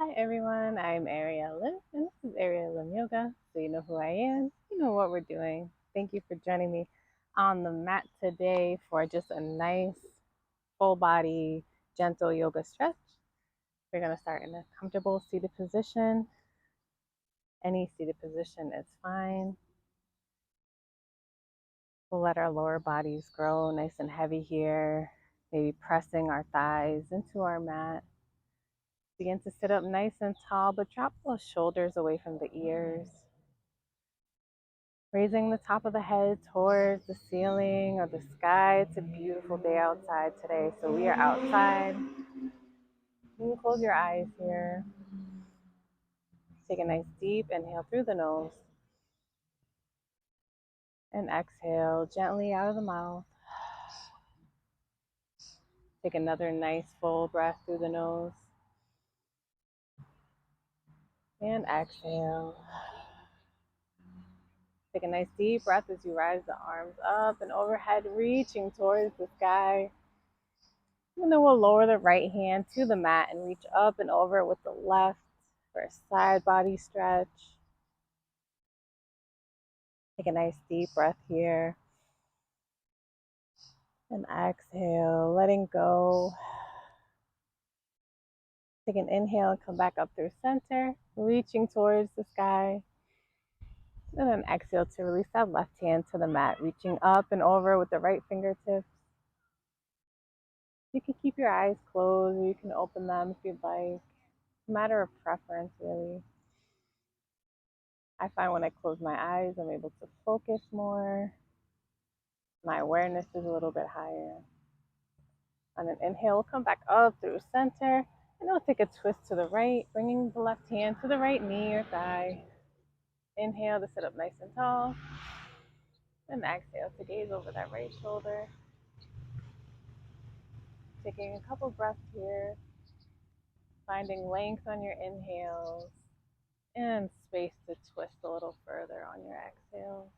Hi everyone, I'm Ariel Lim, and this is Ariel Lim Yoga. So you know who I am, you know what we're doing. Thank you for joining me on the mat today for just a nice full body gentle yoga stretch. We're going to start in a comfortable seated position. Any seated position is fine. We'll let our lower bodies grow nice and heavy here, maybe pressing our thighs into our mat. Begin to sit up nice and tall, but drop those shoulders away from the ears. Raising the top of the head towards the ceiling or the sky. It's a beautiful day outside today, so we are outside. You can close your eyes here. Take a nice deep inhale through the nose and exhale gently out of the mouth. Take another nice full breath through the nose and exhale. Take a nice deep breath as you rise the arms up and overhead, reaching towards the sky. And then we'll lower the right hand to the mat and reach up and over with the left for a side body stretch. Take a nice deep breath here. And exhale, letting go. Take an inhale and come back up through center, reaching towards the sky. And then exhale to release that left hand to the mat, reaching up and over with the right fingertips. You can keep your eyes closed or you can open them if you'd like. Matter of preference, really. I find when I close my eyes, I'm able to focus more. My awareness is a little bit higher. On an inhale, we'll come back up through center, and we'll take a twist to the right, bringing the left hand to the right knee or thigh. Inhale to sit up nice and tall, and exhale to gaze over that right shoulder. Taking a couple breaths here, finding length on your inhales, and space to twist a little further on your exhales.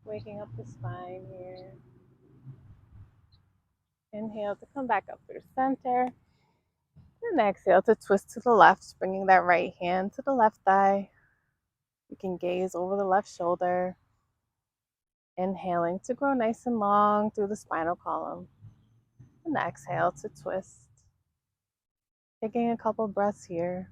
Waking up the spine here. Inhale to come back up through center. And exhale to twist to the left, bringing that right hand to the left thigh. You can gaze over the left shoulder. Inhaling to grow nice and long through the spinal column. And exhale to twist. Taking a couple breaths here.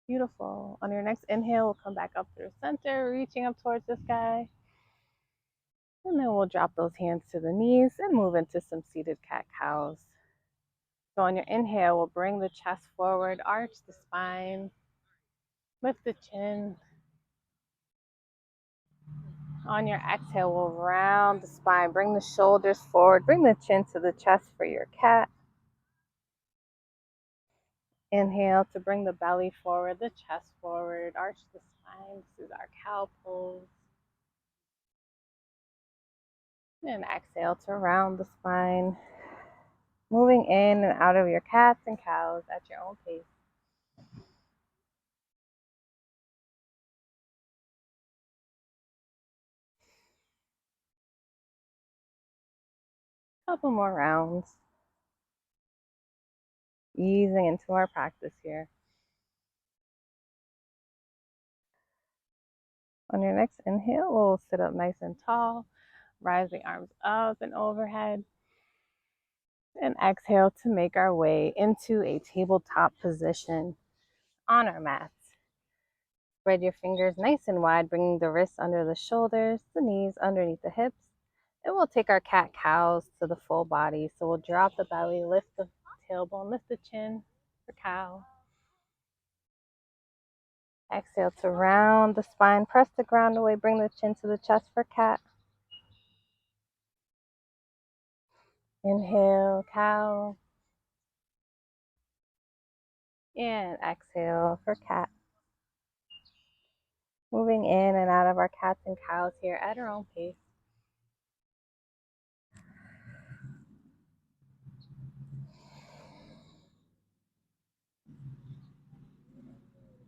Beautiful. On your next inhale, we'll come back up through center, reaching up towards the sky. And then we'll drop those hands to the knees and move into some seated cat-cows. So on your inhale, we'll bring the chest forward, arch the spine, lift the chin. On your exhale, we'll round the spine, bring the shoulders forward, bring the chin to the chest for your cat. Inhale to bring the belly forward, the chest forward, arch the spine. This is our cow pose. And exhale to round the spine, moving in and out of your cats and cows at your own pace. Couple more rounds. Easing into our practice here. On your next inhale, we'll sit up nice and tall, rise the arms up and overhead. And exhale to make our way into a tabletop position on our mats. Spread your fingers nice and wide, bringing the wrists under the shoulders, the knees underneath the hips. And we'll take our cat-cows to the full body. So we'll drop the belly, lift the tailbone, lift the chin for cow. Exhale to round the spine, press the ground away, bring the chin to the chest for cat. Inhale, cow. And exhale for cat. Moving in and out of our cats and cows here at our own pace.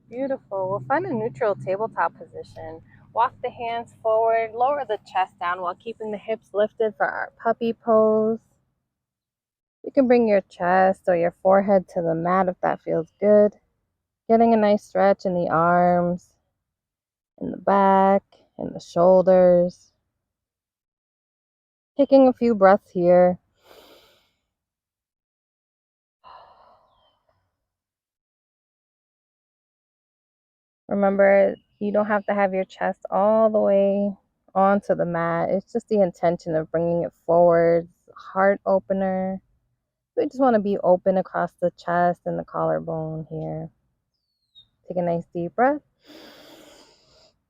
Beautiful. We'll find a neutral tabletop position. Walk the hands forward, lower the chest down while keeping the hips lifted for our puppy pose. You can bring your chest or your forehead to the mat if that feels good. Getting a nice stretch in the arms, in the back, in the shoulders. Taking a few breaths here. Remember, you don't have to have your chest all the way onto the mat. It's just the intention of bringing it forward. Heart opener. We just want to be open across the chest and the collarbone here. Take a nice deep breath.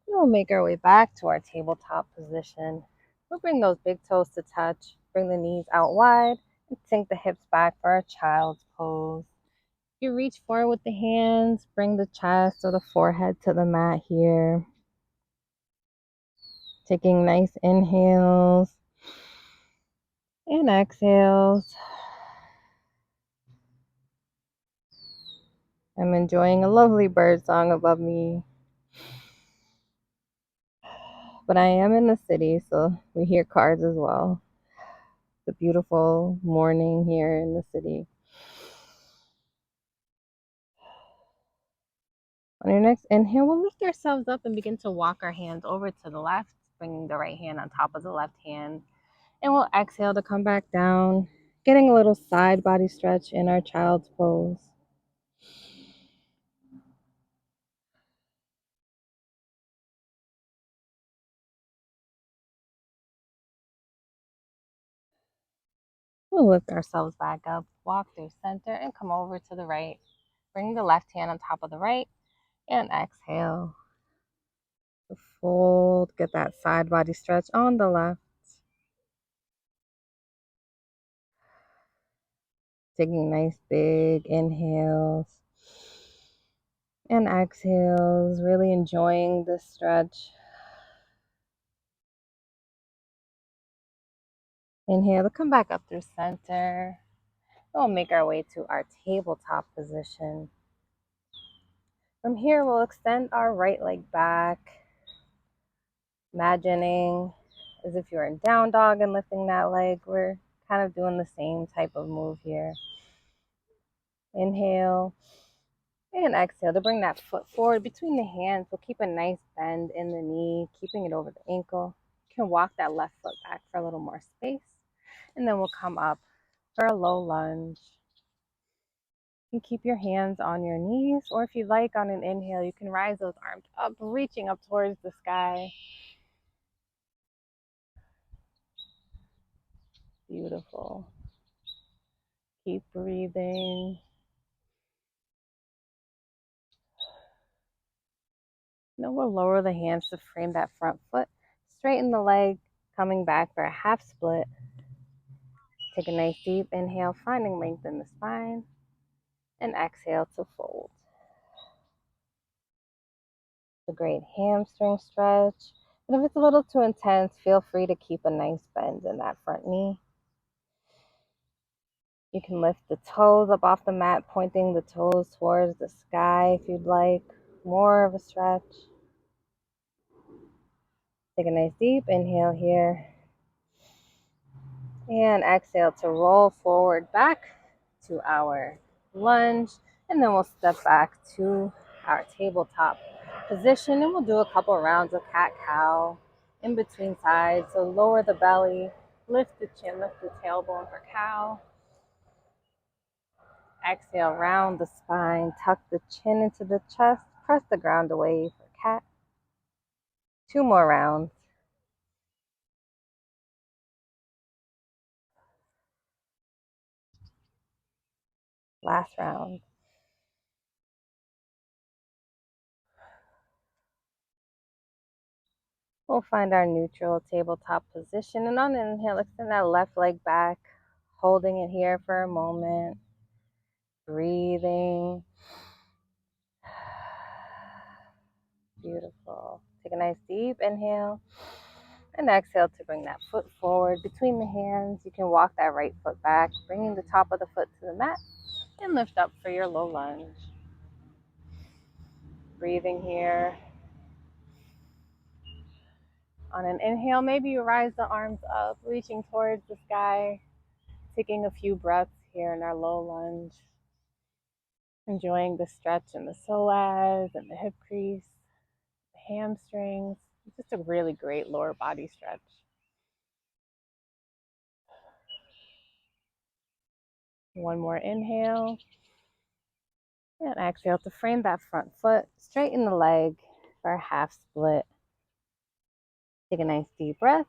We'll make our way back to our tabletop position. We'll bring those big toes to touch. Bring the knees out wide and sink the hips back for our child's pose. You reach forward with the hands, bring the chest or the forehead to the mat here. Taking nice inhales and exhales. I'm enjoying a lovely bird song above me. But I am in the city, so we hear cars as well. It's a beautiful morning here in the city. On your next inhale, we'll lift ourselves up and begin to walk our hands over to the left, bringing the right hand on top of the left hand. And we'll exhale to come back down, getting a little side body stretch in our child's pose. We'll lift ourselves back up, walk through center, and come over to the right. Bring the left hand on top of the right, and exhale. Fold, get that side body stretch on the left. Taking nice big inhales and exhales, really enjoying this stretch. Inhale to come back up through center. We'll make our way to our tabletop position. From here, we'll extend our right leg back, imagining as if you're in down dog and lifting that leg. We're kind of doing the same type of move here. Inhale and exhale to bring that foot forward between the hands. We'll keep a nice bend in the knee, keeping it over the ankle. You can walk that left foot back for a little more space. And then we'll come up for a low lunge. You can keep your hands on your knees, or if you like, on an inhale, you can rise those arms up, reaching up towards the sky. Beautiful. Keep breathing. Now we'll lower the hands to frame that front foot. Straighten the leg, coming back for a half split. Take a nice deep inhale, finding length in the spine. And exhale to fold. It's a great hamstring stretch. And if it's a little too intense, feel free to keep a nice bend in that front knee. You can lift the toes up off the mat, pointing the toes towards the sky if you'd like. More of a stretch. Take a nice deep inhale here. And exhale to roll forward back to our lunge. And then we'll step back to our tabletop position. And we'll do a couple rounds of cat-cow in between sides. So lower the belly, lift the chin, lift the tailbone for cow. Exhale, round the spine, tuck the chin into the chest, press the ground away for cat. 2 more rounds. Last round. We'll find our neutral tabletop position, and on an inhale, extend that left leg back, holding it here for a moment. Breathing. Beautiful. Take a nice deep inhale and exhale to bring that foot forward between the hands. You can walk that right foot back, bringing the top of the foot to the mat, and lift up for your low lunge. breathing here. On an inhale, maybe you rise the arms up, reaching towards the sky, taking a few breaths here in our low lunge, enjoying the stretch in the psoas and the hip crease, the hamstrings. It's just a really great lower body stretch. One more inhale. And exhale to frame that front foot, straighten the leg for a half split. Take a nice deep breath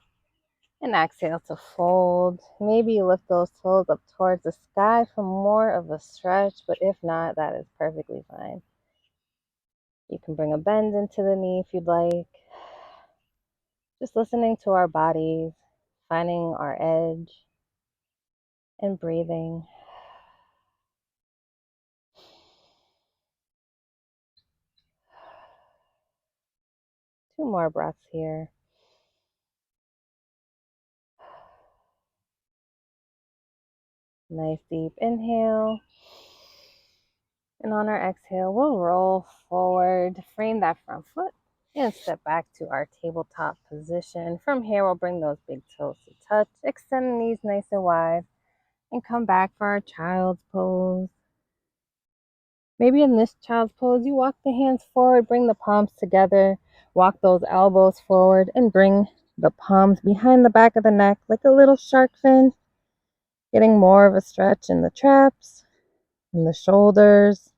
and exhale to fold. Maybe you lift those toes up towards the sky for more of a stretch, but if not, that is perfectly fine. You can bring a bend into the knee if you'd like. Just listening to our bodies, finding our edge, and breathing. Two more breaths here. Nice deep inhale. And on our exhale, we'll roll forward, frame that front foot, and step back to our tabletop position. From here, we'll bring those big toes to touch, extend the knees nice and wide, and come back for our child's pose. Maybe in this child's pose, you walk the hands forward, bring the palms together, walk those elbows forward, and bring the palms behind the back of the neck like a little shark fin, getting more of a stretch in the traps, in the shoulders,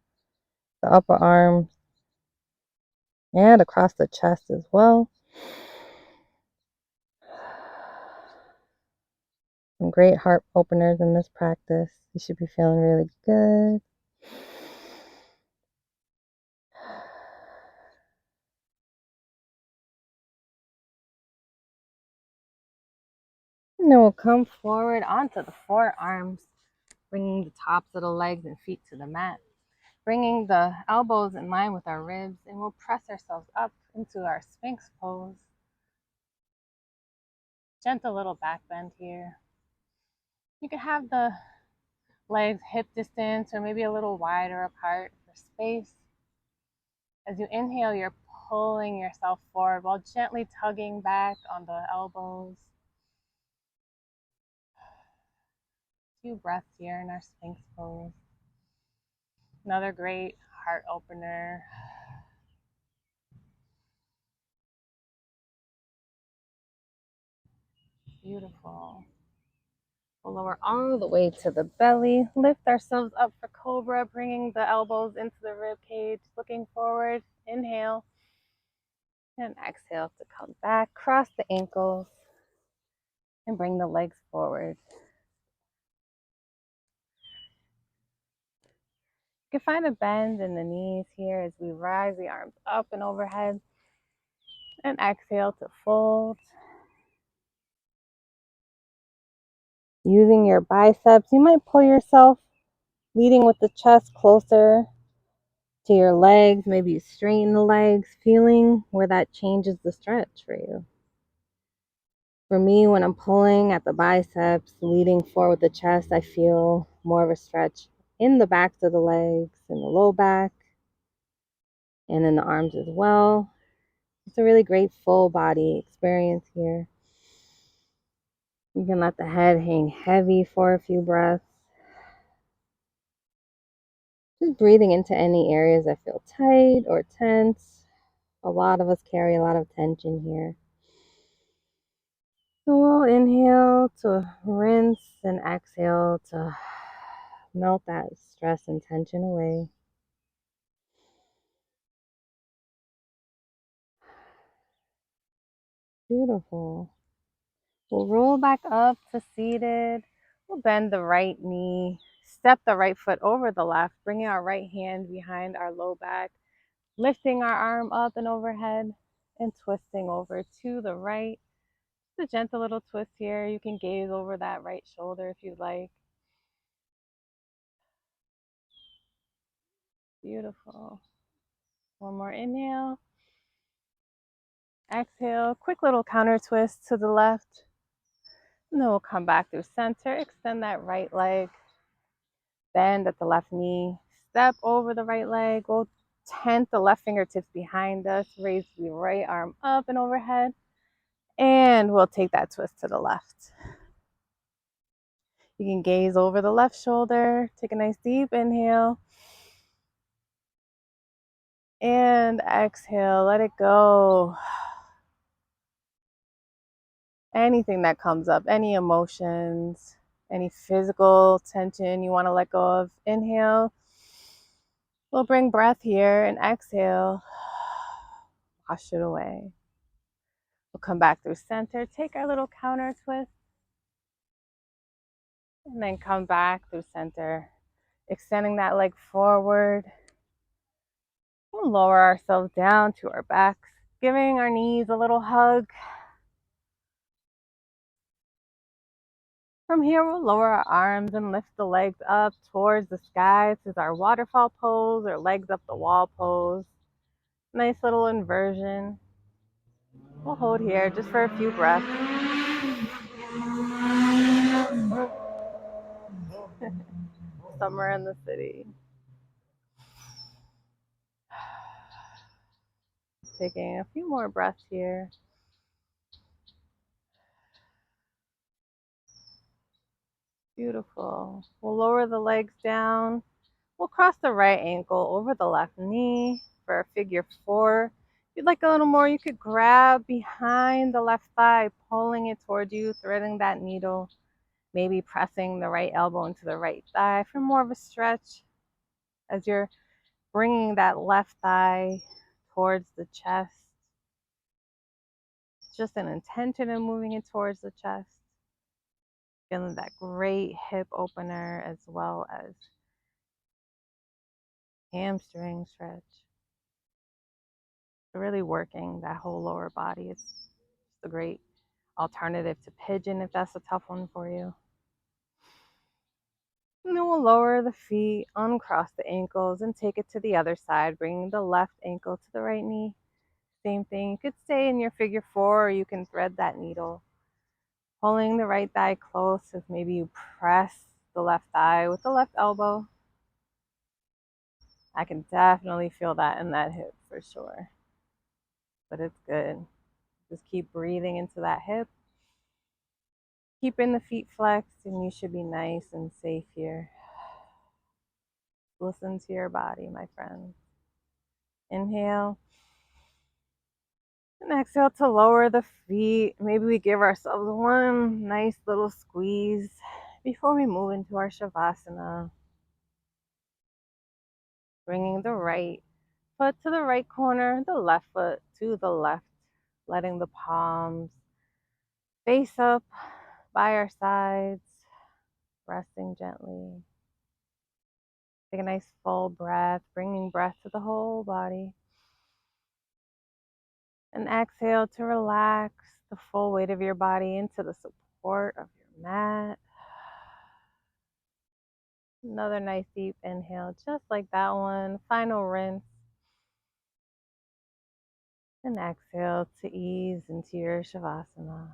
the upper arms, and across the chest as well. Some great heart openers in this practice. You should be feeling really good. And then we'll come forward onto the forearms, bringing the tops of the legs and feet to the mat, bringing the elbows in line with our ribs, and we'll press ourselves up into our Sphinx pose. Gentle little back bend here. You can have the legs hip distance or maybe a little wider apart for space. As you inhale, you're pulling yourself forward while gently tugging back on the elbows. A few breaths here in our Sphinx pose. Another great heart opener. Beautiful. We'll lower all the way to the belly. Lift ourselves up for cobra, bringing the elbows into the rib cage, looking forward. Inhale. And exhale to come back. Cross the ankles and bring the legs forward. You can find a bend in the knees here as we rise the arms up and overhead. And exhale to fold. Using your biceps, you might pull yourself, leading with the chest closer to your legs. Maybe you straighten the legs, feeling where that changes the stretch for you. For me, when I'm pulling at the biceps, leading forward the chest, I feel more of a stretch in the backs of the legs, in the low back, and in the arms as well. It's a really great full body experience here. You can let the head hang heavy for a few breaths. Just breathing into any areas that feel tight or tense. A lot of us carry a lot of tension here. So we'll inhale to rinse and exhale to melt that stress and tension away. Beautiful. We'll roll back up to seated. We'll bend the right knee, step the right foot over the left, bringing our right hand behind our low back, lifting our arm up and overhead, and twisting over to the right. Just a gentle little twist here. You can gaze over that right shoulder if you'd like. Beautiful. One more inhale. Exhale. Quick little counter twist to the left. And then we'll come back through center. Extend that right leg. Bend at the left knee. Step over the right leg. We'll tent the left fingertips behind us, raise the right arm up and overhead, and we'll take that twist to the left. You can gaze over the left shoulder, take a nice deep inhale, and exhale, let it go. Anything that comes up, any emotions, any physical tension you want to let go of, inhale. We'll bring breath here and exhale. Wash it away. We'll come back through center, take our little counter twist, and then come back through center, extending that leg forward. We'll lower ourselves down to our backs, giving our knees a little hug. From here, we'll lower our arms and lift the legs up towards the sky. This is our waterfall pose or legs up the wall pose. Nice little inversion. We'll hold here just for a few breaths. Summer in the city. Taking a few more breaths here. Beautiful. We'll lower the legs down. We'll cross the right ankle over the left knee for a figure four. If you'd like a little more, you could grab behind the left thigh, pulling it towards you, threading that needle, maybe pressing the right elbow into the right thigh for more of a stretch as you're bringing that left thigh towards the chest. Just an intention in moving it towards the chest. Feeling that great hip opener as well as hamstring stretch. Really working that whole lower body. It's just a great alternative to pigeon if that's a tough one for you. And then we'll lower the feet, uncross the ankles, and take it to the other side, bringing the left ankle to the right knee. Same thing. You could stay in your figure four, or you can thread that needle. Pulling the right thigh close as maybe you press the left thigh with the left elbow. I can definitely feel that in that hip for sure. But it's good. Just keep breathing into that hip. Keeping the feet flexed, and you should be nice and safe here. Listen to your body, my friends. Inhale. And exhale to lower the feet. Maybe we give ourselves one nice little squeeze before we move into our Shavasana. Bringing the right foot to the right corner, the left foot to the left, letting the palms face up by our sides, resting gently. Take a nice full breath, bringing breath to the whole body. And exhale to relax the full weight of your body into the support of your mat. Another nice deep inhale, just like that one. Final rinse. And exhale to ease into your Shavasana.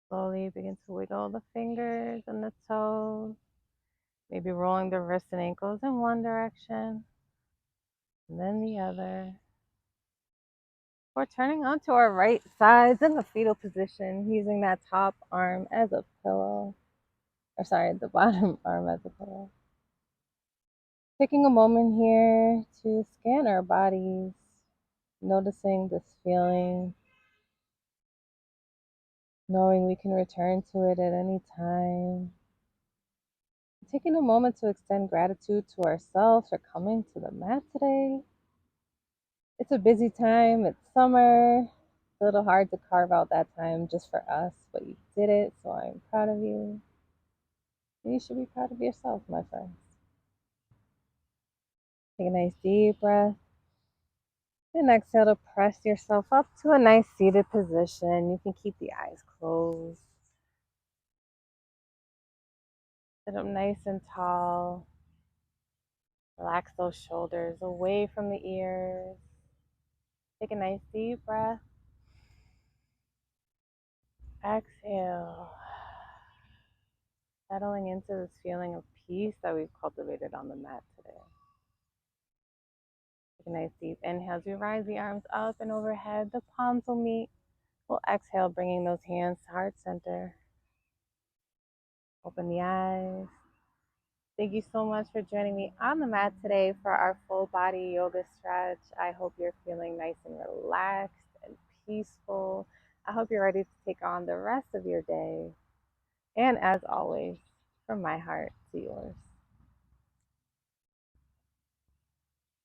Slowly begin to wiggle the fingers and the toes. Maybe rolling the wrists and ankles in one direction and then the other. We're turning onto our right sides in the fetal position, using that top arm as a pillow. Or sorry, the bottom arm as a pillow. Taking a moment here to scan our bodies, noticing this feeling, knowing we can return to it at any time. taking a moment to extend gratitude to ourselves for coming to the mat today. It's a busy time, it's summer. It's a little hard to carve out that time just for us, but you did it, so I'm proud of you. And you should be proud of yourself, my friends. Take a nice deep breath. And exhale to press yourself up to a nice seated position. You can keep the eyes closed. Sit up nice and tall. Relax those shoulders away from the ears. Take a nice deep breath. Exhale. Settling into this feeling of peace that we've cultivated on the mat today. Take a nice deep inhale as we rise the arms up and overhead. The palms will meet. We'll exhale, bringing those hands to heart center. Open the eyes. Thank you so much for joining me on the mat today for our full body yoga stretch. I hope you're feeling nice and relaxed and peaceful. I hope you're ready to take on the rest of your day. And as always, from my heart to yours.